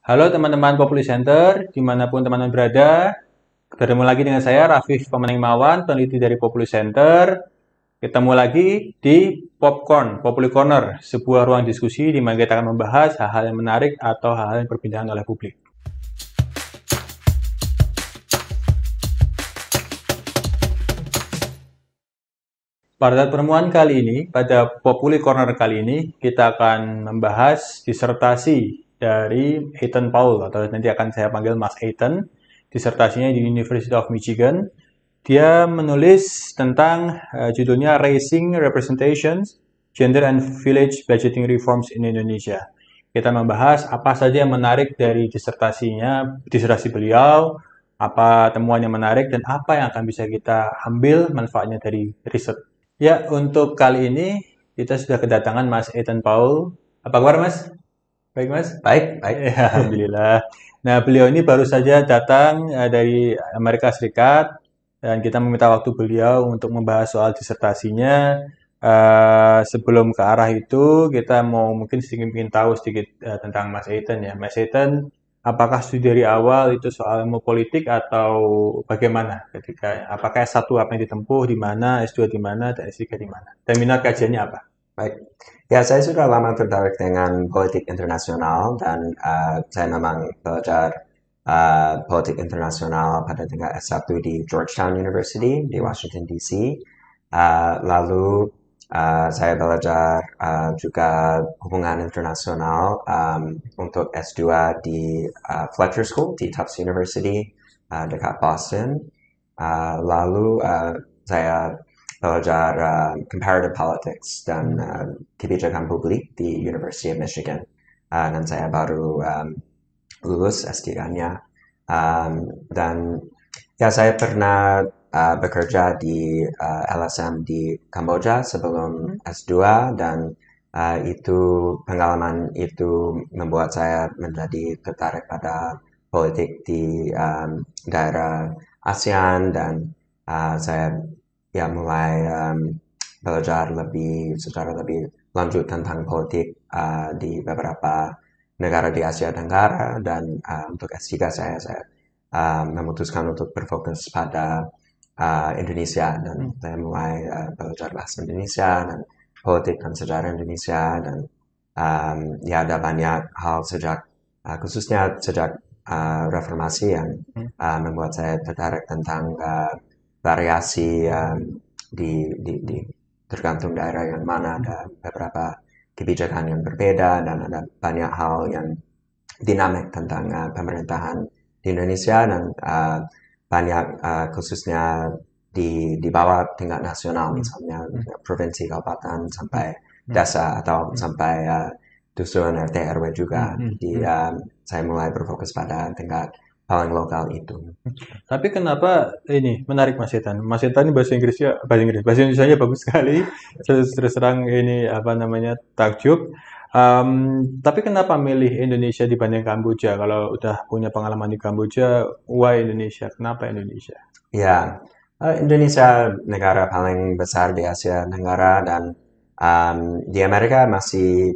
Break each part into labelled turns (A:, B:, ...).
A: Halo teman-teman Populi Center, dimanapun teman-teman berada. Bertemu lagi dengan saya, Rafif Pemenang peneliti dari Populi Center. Ketemu lagi di Popcorn, Populi Corner, sebuah ruang diskusi di mana kita akan membahas hal-hal yang menarik atau hal-hal yang perbincangan oleh publik. Pada pertemuan kali ini, pada Populi Corner kali ini, kita akan membahas disertasi dari Ethan Paul, atau nanti akan saya panggil Mas Ethan. Disertasinya di University of Michigan. Dia menulis tentang judulnya Raising Representations, Gender and Village Budgeting Reforms in Indonesia. Kita membahas apa saja yang menarik dari disertasi beliau, apa temuan yang menarik, dan apa yang akan bisa kita ambil manfaatnya dari riset. Ya, untuk kali ini kita sudah kedatangan Mas Ethan Paul. Apa kabar, Mas? Baik, Mas?
B: Baik, baik.
A: Ya, alhamdulillah. Nah, beliau ini baru saja datang dari Amerika Serikat dan kita meminta waktu beliau untuk membahas soal disertasinya. Sebelum ke arah itu, kita mau mungkin sedikit ingin tahu sedikit tentang Mas Ethan ya. Mas Ethan, apakah studi dari awal itu soal ilmu politik atau bagaimana ketika apakah S1 apa yang ditempuh di mana, S2 di mana, dan S3 di mana? Dan minat kajiannya apa?
B: Baik. Ya, saya sudah lama tertarik dengan politik internasional dan saya memang belajar politik internasional pada tingkat S1 di Georgetown University di Washington DC. Lalu saya belajar juga hubungan internasional untuk S2 di Fletcher School di Tufts University dekat Boston. Lalu saya belajar comparative politics dan kebijakan publik di University of Michigan. Dan saya baru lulus S3-nya. Dan ya saya pernah bekerja di LSM di Kamboja sebelum S2 dan itu pengalaman itu membuat saya menjadi tertarik pada politik di daerah ASEAN dan saya ya mulai belajar secara lebih lanjut tentang politik di beberapa negara di Asia Tenggara dan untuk S3 saya memutuskan untuk berfokus pada Indonesia dan saya mulai belajar bahasa Indonesia dan politik dan sejarah Indonesia dan ya ada banyak hal khususnya sejak reformasi yang membuat saya tertarik tentang variasi di tergantung daerah yang mana ada beberapa kebijakan yang berbeda dan ada banyak hal yang dinamik tentang pemerintahan di Indonesia dan banyak khususnya di bawah tingkat nasional misalnya provinsi, kabupaten sampai desa atau sampai dusun RT RW juga. Jadi saya mulai berfokus pada tingkat paling lokal itu.
A: Tapi kenapa ini menarik Mas Ethan? Mas Ethan ini bahasa Indonesia bagus sekali. Terus terang ini apa namanya takjub. Tapi kenapa milih Indonesia dibanding Kamboja? Kalau udah punya pengalaman di Kamboja, why Indonesia? Kenapa Indonesia?
B: Ya, Indonesia negara paling besar di Asia Tenggara dan di Amerika masih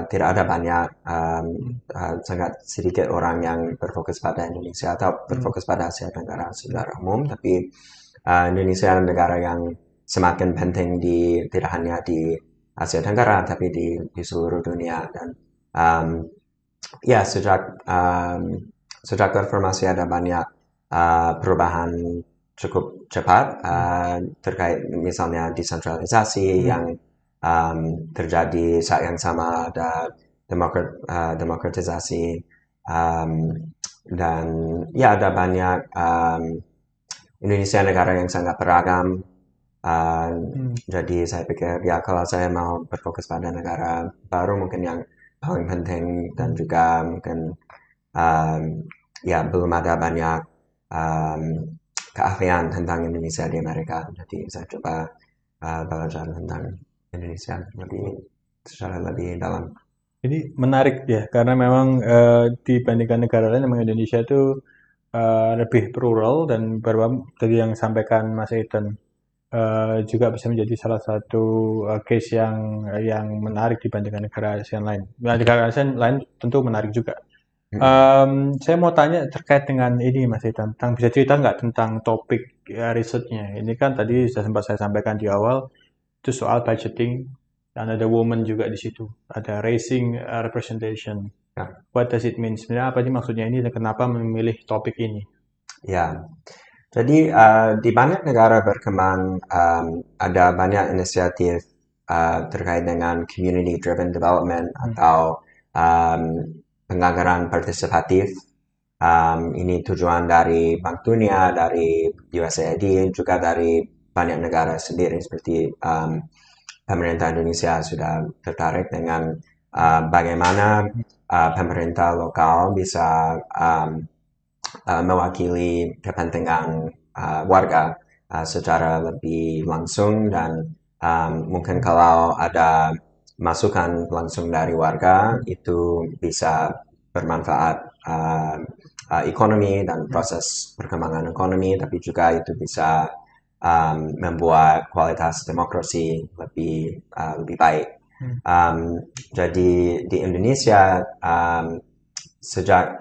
B: tidak ada banyak, sangat sedikit orang yang berfokus pada Indonesia atau berfokus pada Asia Tenggara secara umum, tapi Indonesia negara yang semakin penting tidak hanya di Asia Tenggara tapi di seluruh dunia dan um, ya sejak reformasi ada banyak perubahan cukup cepat terkait misalnya desentralisasi yang terjadi saat yang sama ada demokratisasi dan ya ada banyak Indonesia negara yang sangat beragam. Jadi saya pikir ya kalau saya mau berfokus pada negara baru mungkin yang paling penting dan juga mungkin ya belum ada banyak um, keahlian tentang Indonesia di Amerika. Jadi saya coba belajar tentang Indonesia secara lebih dalam.
A: Ini menarik ya, karena memang dibandingkan negara lain, memang Indonesia itu lebih plural dan tadi yang sampaikan Mas Ethan juga bisa menjadi salah satu case yang menarik dibandingkan negara ASEAN lain. Nah, negara ASEAN lain tentu menarik juga. Saya mau tanya terkait dengan ini Mas tentang bisa cerita nggak tentang topik risetnya? Ini kan tadi sudah sempat saya sampaikan di awal itu soal budgeting dan ada woman juga di situ, ada raising representation.
B: Ya.
A: What does it mean? Sebenarnya apa sih maksudnya ini dan kenapa memilih topik ini?
B: Ya, jadi di banyak negara berkembang ada banyak inisiatif terkait dengan community driven development atau um, penganggaran partisipatif. Ini tujuan dari Bank Dunia, dari USAID, juga dari banyak negara sendiri seperti pemerintah Indonesia sudah tertarik dengan bagaimana pemerintah lokal bisa mewakili kepentingan warga secara lebih langsung dan mungkin kalau ada masukan langsung dari warga itu bisa bermanfaat ekonomi dan proses perkembangan ekonomi, tapi juga itu bisa membuat kualitas demokrasi lebih baik. Jadi di Indonesia sejak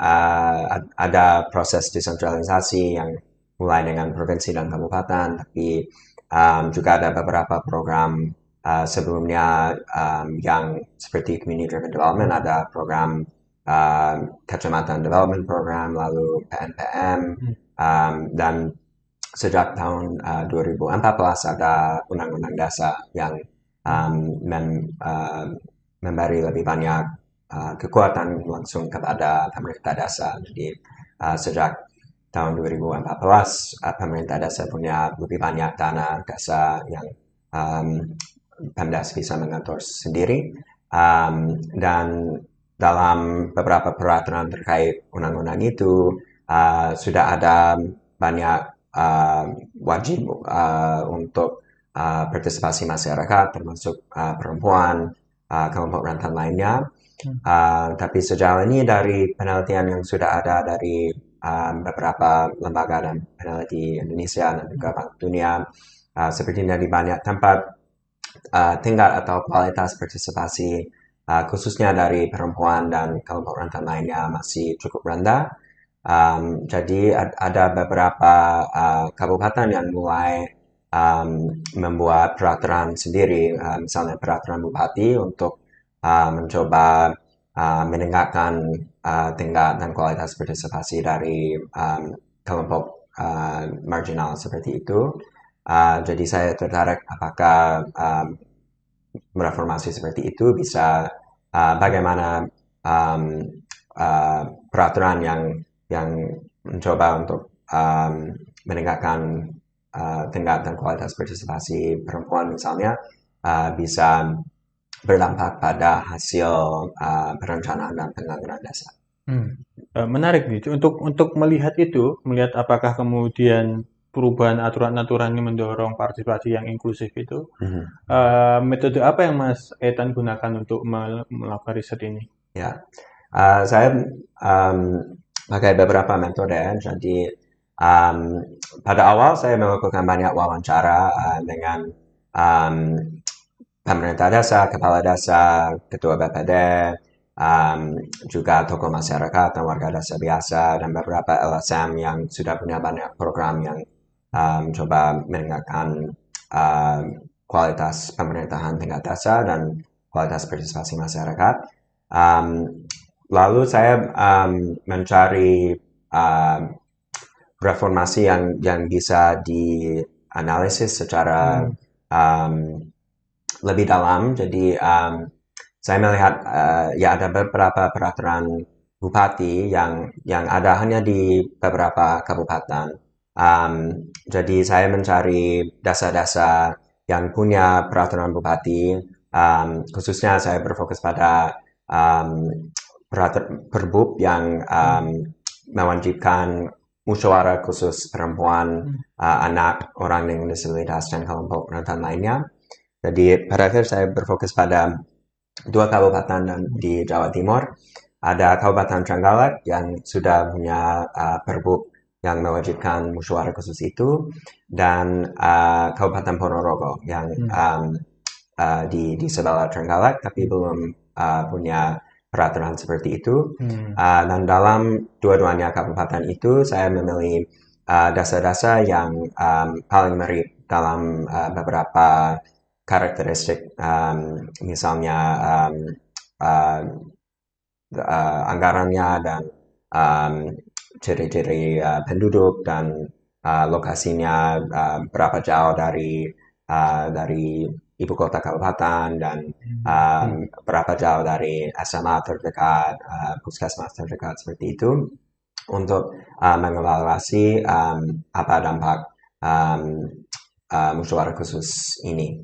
B: ada proses desentralisasi yang mulai dengan provinsi dan kabupaten, tapi juga ada beberapa program sebelumnya yang seperti Community Driven Development, ada program Kecamatan Development Program, lalu PNPM, dan sejak tahun 2014 ada Undang-Undang Dasar yang memberi lebih banyak kekuatan langsung kepada pemerintah dasar. Jadi sejak tahun 2014 pemerintah dasar punya lebih banyak dana dasar yang Pemdas bisa mengatur sendiri, dan dalam beberapa peraturan terkait undang-undang itu sudah ada banyak wajib untuk partisipasi masyarakat termasuk perempuan, kelompok rentan lainnya. Tapi sejauh ini dari penelitian yang sudah ada dari beberapa lembaga dan peneliti Indonesia dan juga Bank Dunia, sepertinya di banyak tempat tingkat atau kualitas partisipasi khususnya dari perempuan dan kelompok rentan lainnya masih cukup rendah. Jadi ada beberapa kabupaten yang mulai membuat peraturan sendiri, misalnya peraturan bupati untuk mencoba meningkatkan tingkat dan kualitas partisipasi dari kelompok marginal seperti itu. Jadi saya tertarik apakah reformasi seperti itu bisa bagaimana peraturan yang mencoba untuk meningkatkan tingkat dan kualitas partisipasi perempuan misalnya bisa berdampak pada hasil perencanaan dan penganggaran dasar.
A: Menarik nih untuk melihat apakah kemudian perubahan aturan-aturan ini mendorong partisipasi yang inklusif itu. Metode apa yang Mas Ethan gunakan untuk melakukan riset ini?
B: Ya, saya pakai beberapa metode. Jadi pada awal saya melakukan banyak wawancara dengan pemerintah desa, kepala desa, ketua BPD, juga tokoh masyarakat dan warga desa biasa, dan beberapa LSM yang sudah punya banyak program yang coba meningkatkan kualitas pemerintahan tingkat desa dan kualitas partisipasi masyarakat. Lalu saya mencari reformasi yang bisa dianalisis secara lebih dalam. Jadi saya melihat ya ada beberapa peraturan bupati yang ada hanya di beberapa kabupaten. Jadi saya mencari desa-desa yang punya peraturan bupati. Khususnya saya berfokus pada perbub yang mewajibkan musyawarah khusus perempuan, anak, orang dengan disabilitas, dan kelompok rentan lainnya. Jadi pada akhir saya berfokus pada 2 kabupaten di Jawa Timur. Ada Kabupaten Trenggalek yang sudah punya perbub yang mewajibkan musyawarah khusus itu, dan Kabupaten Ponorogo yang di sebelah Trenggalek tapi belum punya peraturan seperti itu. Dan dalam dua-duanya kabupaten itu, saya memilih dasa-dasa yang paling mirip dalam beberapa karakteristik, misalnya anggarannya dan ciri-ciri penduduk dan lokasinya berapa jauh dari ibu kota kabupaten dan berapa jauh dari SMA terdekat, puskesmas terdekat seperti itu untuk mengevaluasi apa dampak musyawarah khusus ini.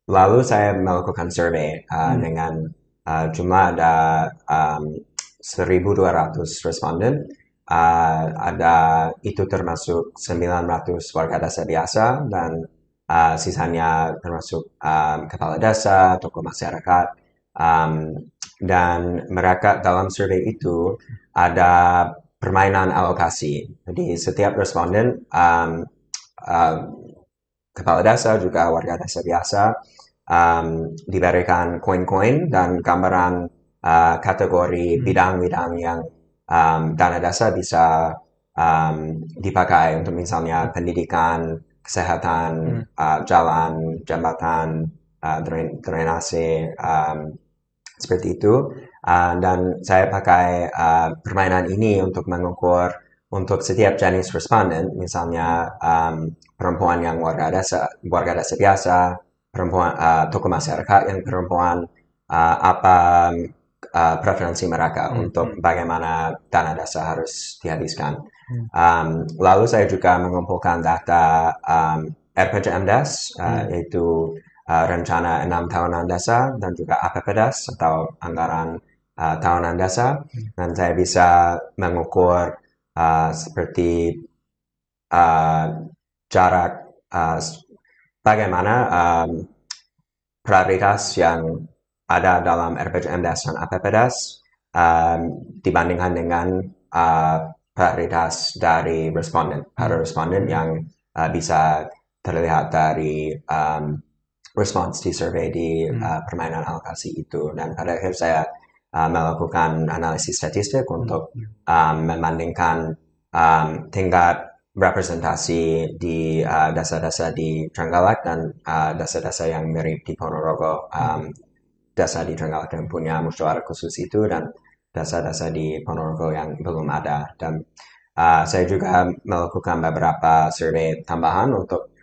B: Lalu saya melakukan survei dengan jumlah ada 1.200 responden. Itu termasuk 900 warga desa biasa dan sisanya termasuk kepala desa, tokoh masyarakat. Dan mereka dalam survei itu ada permainan alokasi. Jadi setiap responden kepala desa juga warga desa biasa diberikan koin-koin dan gambaran kategori bidang-bidang yang dana desa bisa dipakai untuk misalnya pendidikan, kesehatan, jalan, jembatan, drainase, seperti itu. Dan saya pakai permainan ini untuk mengukur untuk setiap jenis responden, misalnya perempuan yang warga desa biasa, perempuan tokoh masyarakat yang perempuan, apa preferensi mereka untuk bagaimana dana desa harus dihabiskan. Lalu saya juga mengumpulkan data RPJMDes, yaitu rencana 6 tahunan desa dan juga APPDes atau anggaran tahunan desa, dan saya bisa mengukur seperti jarak bagaimana prioritas yang ada dalam RPJMDes dan APPDes dibandingkan dengan prioritas dari para responden yang bisa terlihat dari respons di survei di permainan alokasi itu. Dan pada akhir saya melakukan analisis statistik untuk membandingkan tingkat representasi di desa-desa di Trenggalek dan desa-desa yang mirip di Ponorogo. Desa di Trenggalek yang punya musyawarah khusus itu dan desa-desa di Ponorogo yang belum ada. Dan saya juga melakukan beberapa survei tambahan untuk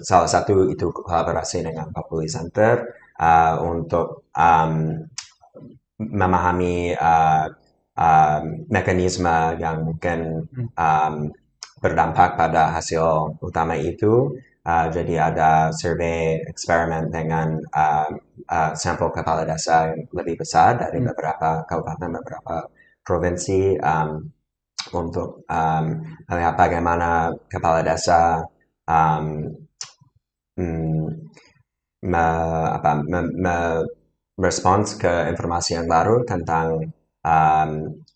B: salah satu itu kolaborasi dengan Populi Center untuk memahami mekanisme yang mungkin berdampak pada hasil utama itu. Jadi ada survei eksperimen dengan sampel kepala desa yang lebih besar dari beberapa kabupaten, beberapa provinsi untuk melihat bagaimana kepala desa merespons ke informasi yang baru tentang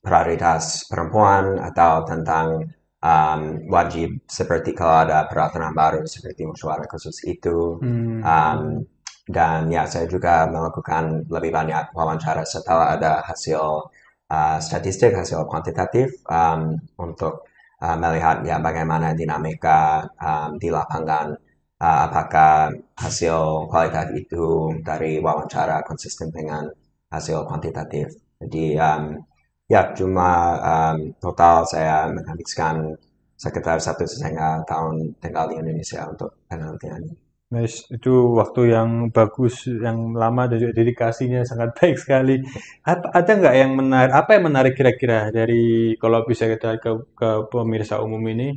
B: prioritas perempuan atau tentang wajib seperti kalau ada peraturan baru seperti musyawarah khusus itu. Dan ya, saya juga melakukan lebih banyak wawancara setelah ada hasil statistik, hasil kuantitatif untuk melihat ya bagaimana dinamika di lapangan, apakah hasil kualitatif itu dari wawancara konsisten dengan hasil kuantitatif. Jadi ya cuma total saya menghabiskan sekitar 1,5 tahun tinggal di Indonesia untuk penelitian ini.
A: Nice, itu waktu yang bagus, yang lama dan juga dedikasinya sangat baik sekali. Ada nggak yang menarik? Apa yang menarik kira-kira dari kalau bisa kita ke pemirsa umum ini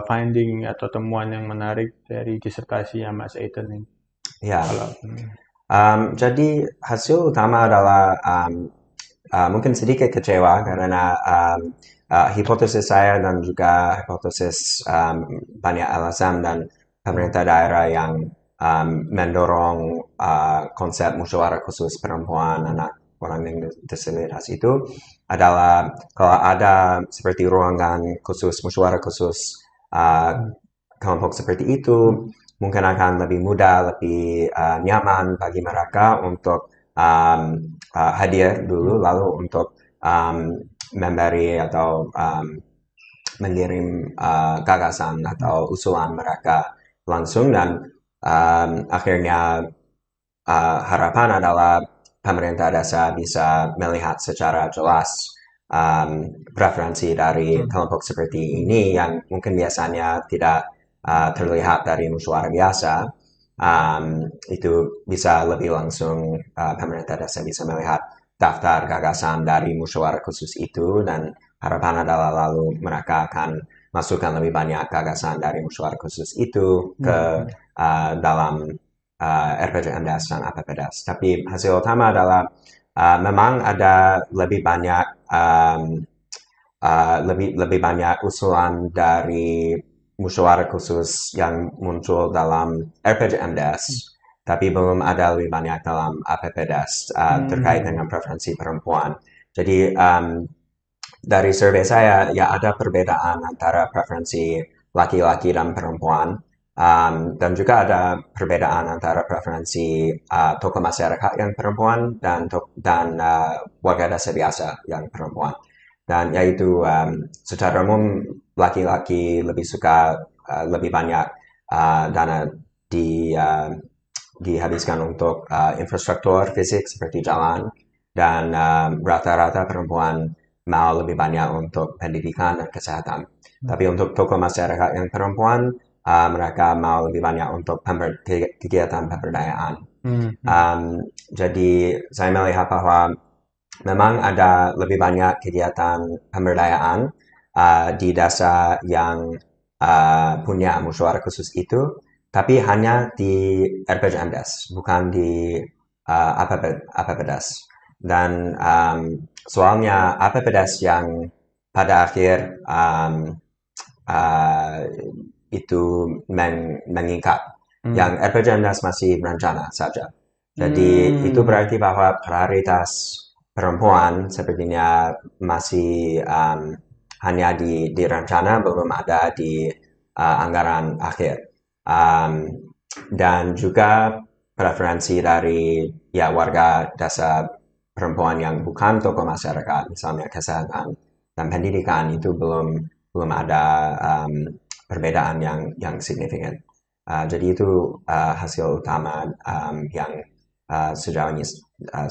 A: finding atau temuan yang menarik dari disertasinya Mas Ethan ini?
B: Ya, jadi hasil utama adalah mungkin sedikit kecewa karena hipotesis saya dan juga hipotesis banyak LSM dan pemerintah daerah yang mendorong konsep musyawarah khusus perempuan, anak, orang dengan disabilitas itu adalah kalau ada seperti ruangan khusus, musyawarah khusus kelompok seperti itu, mungkin akan lebih mudah, lebih nyaman bagi mereka untuk hadir dulu, lalu untuk memberi atau mengirim gagasan atau usulan mereka langsung, dan akhirnya harapan adalah pemerintah desa bisa melihat secara jelas preferensi dari kelompok seperti ini yang mungkin biasanya tidak terlihat dari musyawarah biasa. Itu bisa lebih langsung, pemerintah desa bisa melihat daftar gagasan dari musyawarah khusus itu, dan harapan adalah lalu mereka akan masukkan lebih banyak gagasan dari musyawarah khusus itu ke dalam RPJMDes dan APPDes. Tapi hasil utama adalah memang ada lebih banyak lebih banyak usulan dari musyawarah khusus yang muncul dalam RPJMDes, tapi belum ada lebih banyak dalam APPDes terkait dengan preferensi perempuan. Jadi dari survei saya, ya ada perbedaan antara preferensi laki-laki dan perempuan, dan juga ada perbedaan antara preferensi tokoh masyarakat yang perempuan dan warga desa biasa yang perempuan. Dan yaitu secara umum laki-laki lebih suka lebih banyak dana dihabiskan untuk infrastruktur fisik seperti jalan, dan rata-rata perempuan mau lebih banyak untuk pendidikan dan kesehatan. Tapi untuk tokoh masyarakat yang perempuan, mereka mau lebih banyak untuk kegiatan pemberdayaan. Jadi saya melihat bahwa memang ada lebih banyak kegiatan pemberdayaan di desa yang punya musyawarah khusus itu, tapi hanya di RPJMDes, bukan di APPDes. Dan soalnya APPDes yang pada akhir itu mengikat, yang RPJMDes masih berencana saja. Jadi itu berarti bahwa prioritas perempuan sepertinya masih hanya di rencana, belum ada di anggaran akhir. Dan juga preferensi dari warga desa perempuan yang bukan tokoh masyarakat, misalnya kesehatan dan pendidikan, itu belum ada perbedaan yang signifikan. Jadi itu hasil utama yang sejauh ini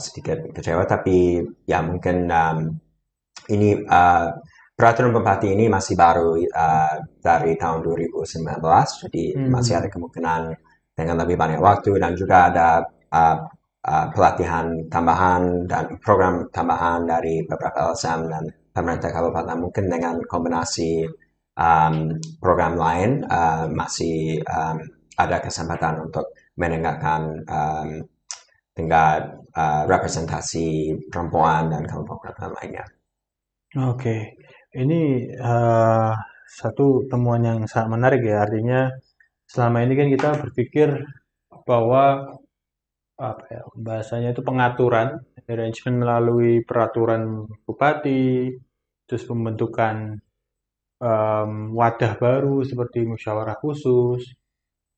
B: sedikit kecewa, tapi ya mungkin ini peraturan bupati ini masih baru dari tahun 2019, jadi masih ada kemungkinan dengan lebih banyak waktu, dan juga ada pelatihan tambahan dan program tambahan dari beberapa LSM dan pemerintah kabupaten, mungkin dengan kombinasi program lain masih ada kesempatan untuk meningkatkan tingkat representasi perempuan dan kelompok lainnya.
A: Oke, ini satu temuan yang sangat menarik ya. Artinya selama ini kan kita berpikir bahwa bahasanya itu pengaturan, arrangement melalui peraturan bupati, terus pembentukan wadah baru seperti musyawarah khusus,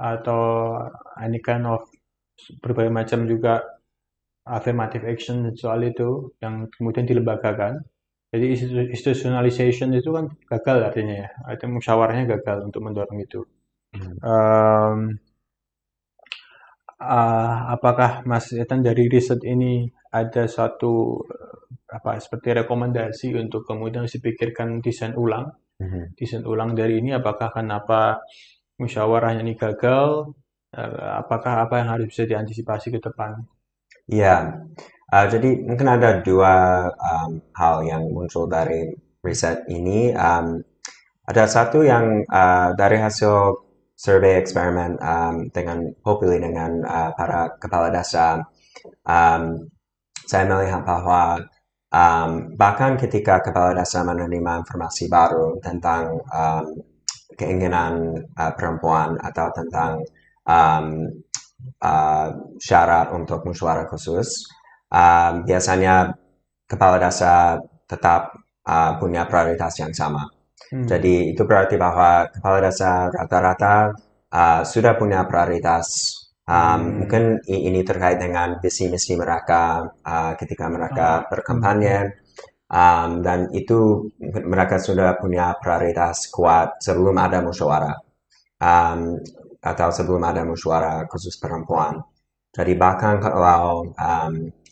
A: atau any kind of berbagai macam juga affirmative action soal itu yang kemudian dilembagakan. Jadi institutionalization itu kan gagal artinya ya, artinya musyawarahnya gagal untuk mendorong itu. Apakah Mas Ethan dari riset ini ada suatu seperti rekomendasi untuk kemudian dipikirkan desain ulang dari ini, apakah kenapa musyawarahnya ini gagal, apakah apa yang harus bisa diantisipasi ke depan?
B: Ya, jadi mungkin ada dua hal yang muncul dari riset ini. Ada satu yang dari hasil survei eksperimen dengan populi dengan para kepala desa. Saya melihat bahwa bahkan ketika kepala desa menerima informasi baru tentang keinginan perempuan atau tentang syarat untuk musyawarah khusus, biasanya kepala desa tetap punya prioritas yang sama. Jadi itu berarti bahwa kepala desa rata-rata sudah punya prioritas Mungkin ini terkait dengan visi misi mereka ketika mereka berkampanye. Dan itu mereka sudah punya prioritas kuat sebelum ada musyawarah atau sebelum ada musyawarah khusus perempuan. Jadi bahkan kalau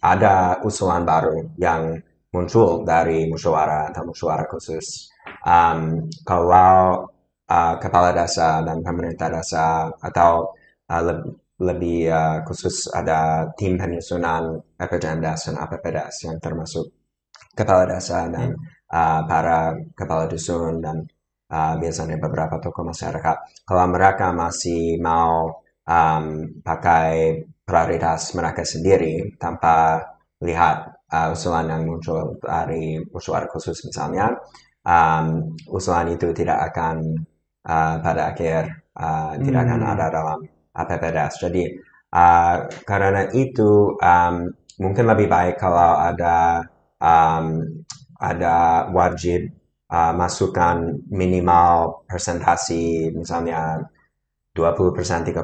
B: ada usulan baru yang muncul dari musyawarah atau musyawarah khusus, kalau kepala desa dan pemerintah desa atau lebih khusus ada tim penyusunan RPJMDes dan APPDes yang termasuk kepala desa dan para kepala dusun dan biasanya beberapa tokoh masyarakat. Kalau mereka masih mau pakai prioritas mereka sendiri tanpa lihat usulan yang muncul dari musyawarah khusus misalnya, usulan itu tidak akan pada akhir tidak akan ada dalam APPDes. Jadi karena itu mungkin lebih baik kalau ada wajib masukan minimal presentasi misalnya 20%, 30%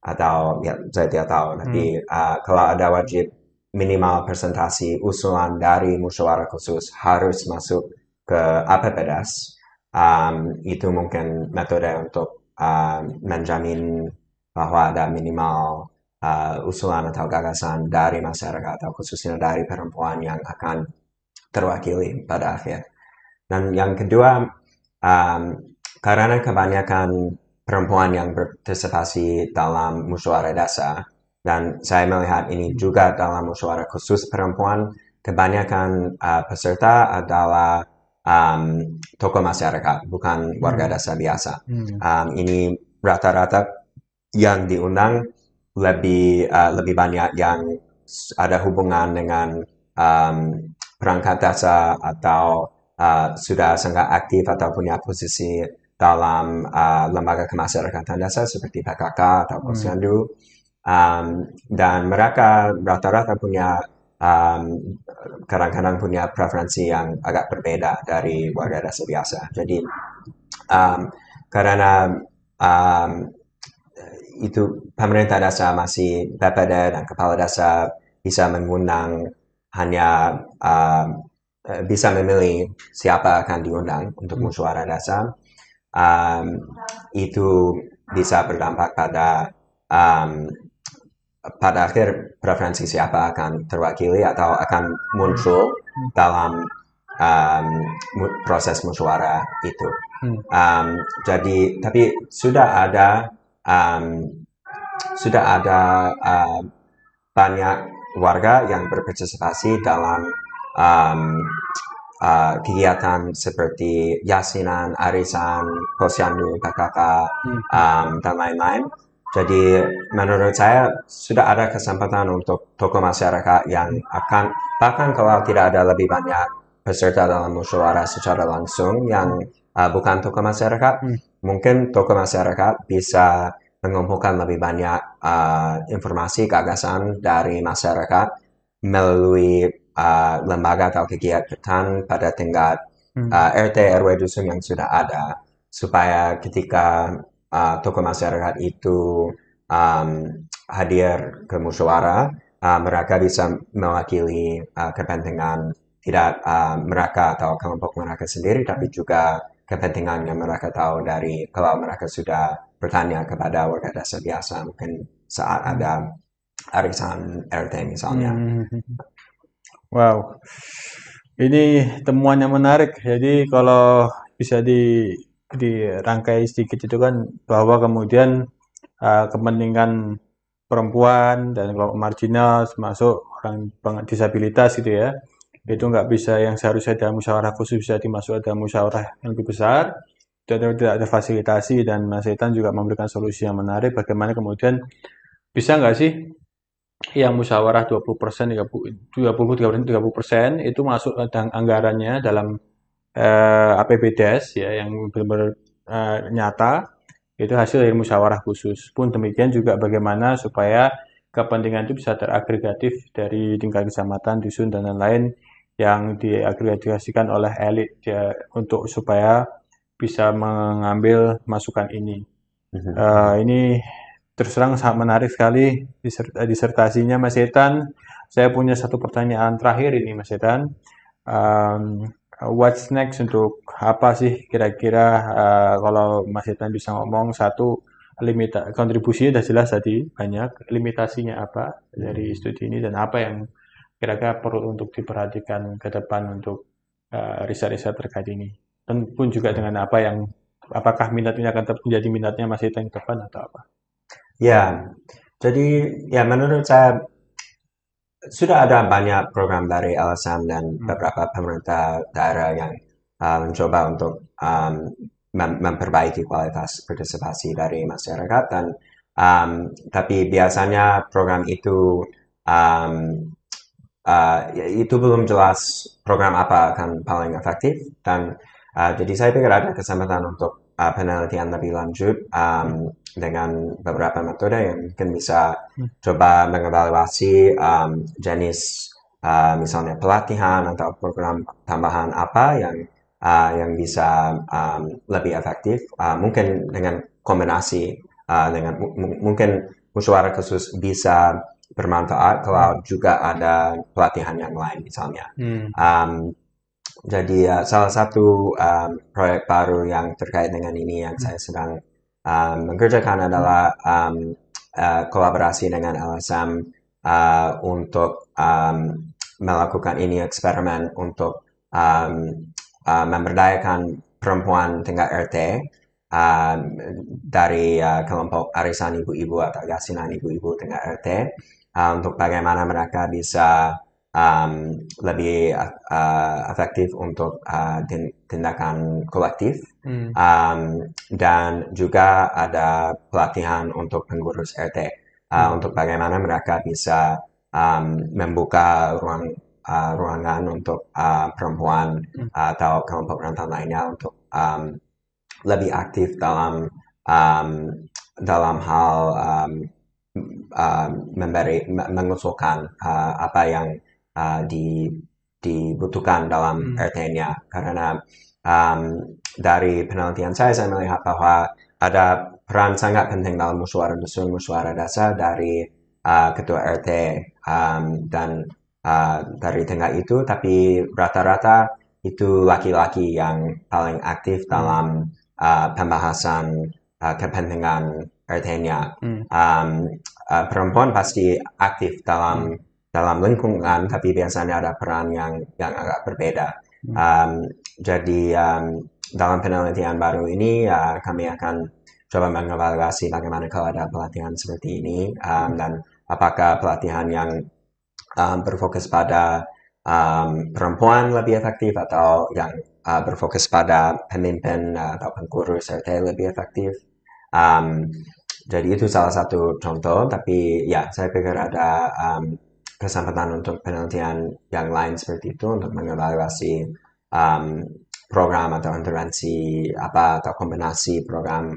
B: atau ya saya tidak tahu. Tapi kalau ada wajib minimal presentasi usulan dari musyawarah khusus harus masuk ke APPDes, itu mungkin metode untuk menjamin bahwa ada minimal usulan atau gagasan dari masyarakat atau khususnya dari perempuan yang akan terwakili pada akhir. Dan yang kedua, karena kebanyakan perempuan yang berpartisipasi dalam musyawarah desa, dan saya melihat ini juga dalam musyawarah khusus perempuan, kebanyakan peserta adalah tokoh masyarakat, bukan warga desa biasa. Ini rata-rata yang diundang lebih banyak yang ada hubungan dengan perangkat desa atau sudah sangat aktif atau punya posisi dalam lembaga kemasyarakatan desa seperti PKK atau Posyandu. Dan mereka rata-rata punya kadang-kadang punya preferensi yang agak berbeda dari warga desa biasa. Jadi karena itu pemerintah desa masih BPD dan kepala desa bisa mengundang hanya bisa memilih siapa akan diundang untuk musyawarah desa. Itu bisa berdampak pada akhir preferensi siapa akan terwakili atau akan muncul dalam proses musyawarah itu. Jadi tapi sudah ada banyak warga yang berpartisipasi dalam kegiatan seperti yasinan, arisan, posyandu, PKK, dan lain-lain. Jadi menurut saya sudah ada kesempatan untuk tokoh masyarakat yang akan, bahkan kalau tidak ada lebih banyak peserta dalam musyawarah secara langsung yang bukan tokoh masyarakat, mungkin tokoh masyarakat bisa mengumpulkan lebih banyak informasi gagasan dari masyarakat melalui lembaga atau kegiatan pada tingkat RT RW dusun yang sudah ada, supaya ketika tokoh masyarakat itu hadir ke musyawarah, mereka bisa mewakili kepentingan tidak mereka atau kelompok mereka sendiri, tapi juga kepentingan yang mereka tahu dari kalau mereka sudah bertanya kepada warga desa biasa, mungkin saat ada arisan RT misalnya.
A: Wow, ini temuan yang menarik. Jadi kalau bisa dirangkai sedikit itu kan bahwa kemudian kepentingan perempuan dan kelompok marginal termasuk orang disabilitas gitu ya, itu nggak bisa yang seharusnya ada musyawarah khusus bisa dimasuk ada musyawarah yang lebih besar, dan tidak ada fasilitasi. Dan Mas Etan juga memberikan solusi yang menarik bagaimana kemudian bisa nggak sih yang musyawarah 20%, 30% itu masuk anggarannya dalam APBDes ya, yang benar-benar nyata itu hasil dari musyawarah khusus. Pun demikian juga bagaimana supaya kepentingan itu bisa teragregatif dari tingkat kecamatan, dusun dan lain-lain yang diagregasikan oleh elit ya, untuk supaya bisa mengambil masukan ini. Ini terus terang sangat menarik sekali disertasinya Mas Ethan. Saya punya satu pertanyaan terakhir ini Mas Ethan. What's next untuk apa sih kira-kira kalau Mas Ethan bisa ngomong satu kontribusinya sudah jelas tadi banyak, limitasinya apa dari studi ini dan apa yang kira-kira perlu untuk diperhatikan ke depan untuk riset-riset terkait ini. Dan pun juga dengan apa yang apakah minat ini akan tetap menjadi minatnya Mas Ethan ke depan atau apa?
B: Ya, jadi ya menurut saya sudah ada banyak program dari LSM dan beberapa pemerintah daerah yang mencoba untuk memperbaiki kualitas partisipasi dari masyarakat dan tapi biasanya program itu um, itu belum jelas program apa akan paling efektif dan jadi saya pikir ada kesempatan untuk penelitian lebih lanjut dengan beberapa metode yang mungkin bisa coba mengevaluasi jenis misalnya pelatihan atau program tambahan apa yang bisa lebih efektif mungkin dengan kombinasi dengan mungkin musyawarah khusus bisa bermanfaat kalau juga ada pelatihan yang lain misalnya. Jadi salah satu proyek baru yang terkait dengan ini yang saya sedang mengerjakan adalah kolaborasi dengan LSM untuk melakukan ini eksperimen untuk memberdayakan perempuan tingkat RT dari kelompok arisan ibu-ibu atau yasinan ibu-ibu tingkat RT untuk bagaimana mereka bisa lebih efektif untuk tindakan kolektif dan juga ada pelatihan untuk pengurus RT untuk bagaimana mereka bisa membuka ruangan untuk perempuan atau kelompok rentan lainnya untuk lebih aktif dalam hal mengusulkan apa yang dibutuhkan dalam RT-nya karena dari penelitian saya melihat bahwa ada peran sangat penting dalam musyawarah dusun, musyawarah desa dari ketua RT dan dari tingkat itu, tapi rata-rata itu laki-laki yang paling aktif dalam pembahasan kepentingan RT-nya. Perempuan pasti aktif dalam lingkungan, tapi biasanya ada peran yang agak berbeda. Jadi dalam penelitian baru ini kami akan coba mengevaluasi bagaimana kalau ada pelatihan seperti ini dan apakah pelatihan yang berfokus pada perempuan lebih efektif atau yang berfokus pada pemimpin atau pengurus RT lebih efektif. Jadi itu salah satu contoh, tapi ya saya pikir ada kesempatan untuk penelitian yang lain seperti itu untuk mengevaluasi program atau intervensi apa atau kombinasi program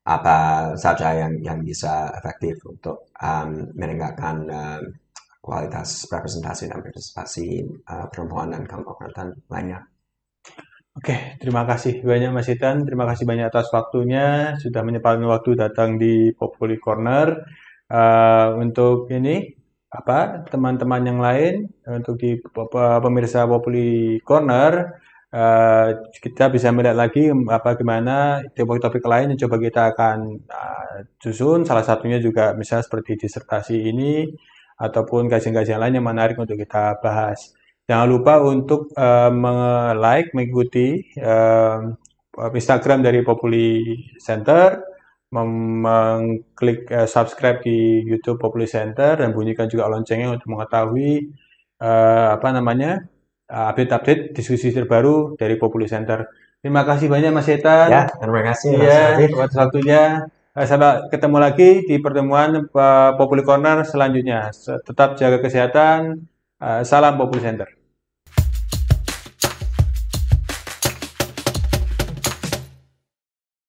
B: apa saja yang bisa efektif untuk meningkatkan kualitas representasi dan partisipasi perempuan dan kelompok rentan lainnya.
A: Oke, terima kasih banyak Mas Ethan. Terima kasih banyak atas waktunya. Sudah menyempatkan waktu datang di Populi Corner. Untuk ini, teman-teman yang lain, untuk di pemirsa Populi Corner, kita bisa melihat lagi gimana topik-topik lain yang coba kita akan susun. Salah satunya juga misalnya seperti disertasi ini, ataupun kajian-kajian lain yang menarik untuk kita bahas. Jangan lupa untuk mengikuti Instagram dari Populi Center, mengklik subscribe di YouTube Populi Center, dan bunyikan juga loncengnya untuk mengetahui update-update diskusi terbaru dari Populi Center. Terima kasih banyak Mas Ethan.
B: Ya, terima kasih
A: Mas Adit atas waktunya. Sampai ketemu lagi di pertemuan Populi Corner selanjutnya. Tetap jaga kesehatan. Salam Populi Center.